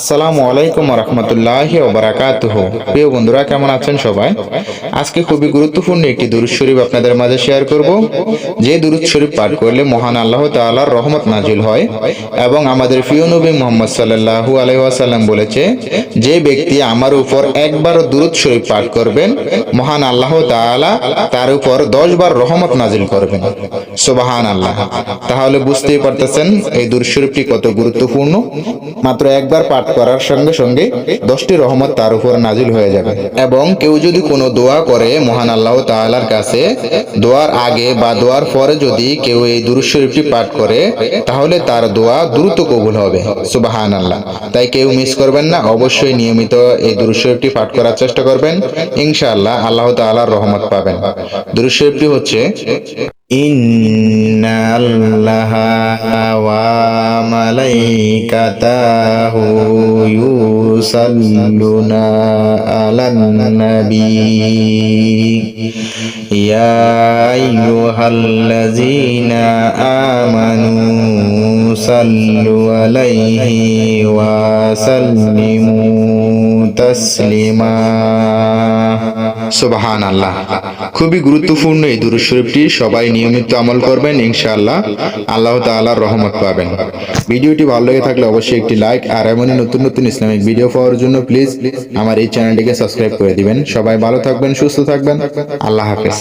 আসসালামু আলাইকুম ওয়া রাহমাতুল্লাহি ওয়া বারাকাতুহু। প্রিয় বন্ধুরা, কেমন আছেন সবাই? আজকে খুবই গুরুত্বপূর্ণ একটি দুরূদ শরীফ আপনাদের মাঝে শেয়ার করব। যে দুরূদ শরীফ পাঠ করলে মহান আল্লাহ তাআলার রহমত নাজিল হয় এবং আমাদের প্রিয় নবী মুহাম্মদ সাল্লাল্লাহু আলাইহি ওয়াসাল্লাম বলেছে, যে ব্যক্তি আমার উপর একবারও দুরূদ শরীফ পাঠ করবেন, মহান আল্লাহ তাআলা তার উপর 10 বার রহমত নাজিল করবেন। সুবহানাল্লাহ। তাহলে বুঝতেই পারতেছেন এই দুরূদ শরীফটি কত গুরুত্বপূর্ণ। মাত্র একবার পাঠ করার সঙ্গে সঙ্গে 10টি রহমত তার উপর নাজিল হয়ে যাবে। এবং কেউ যদি কোনো দোয়া করে মহান আল্লাহ তাআলার কাছে, দোয়ার আগে বা দোয়ার পরে যদি কেউ এই দুরূদ শরীফটি পাঠ করে, তাহলে তার দোয়া দ্রুত কবুল হবে। সুবহানাল্লাহ। তাই কেউ মিস করবেন না, অবশ্যই নিয়মিত এই দুরূদ শরীফটি পাঠ করার চেষ্টা করবেন। ইনশাআল্লাহ আল্লাহ তাআলার রহমত পাবেন। দুরূদ শরীফটি হচ্ছে, ইন্নাল্লাহা ওয়া মালাইকাতাহু ইউসাল্লুনা আলান নবী ইয়া আইয়ুহাল্লাযীনা আমানু সাল্লু আলাইহি ওয়া সাল্লিমু তাসলিমা। সুবহানাল্লাহ। খুবই গুরুত্বপূর্ণ এই দুরূদ শরীফটি সবাই নিয়মিত আমল করবেন, ইনশাআল্লাহ আল্লাহ তাআলার রহমত পাবেন। ভিডিওটি ভালো লেগে থাকলে অবশ্যই একটি লাইক, আর এমনই নতুন নতুন ইসলামিক ভিডিও পাওয়ার জন্য প্লিজ আমার এই চ্যানেলটিকে সাবস্ক্রাইব করে দিবেন। সবাই ভালো থাকবেন, সুস্থ থাকবেন। আল্লাহ হাফেজ।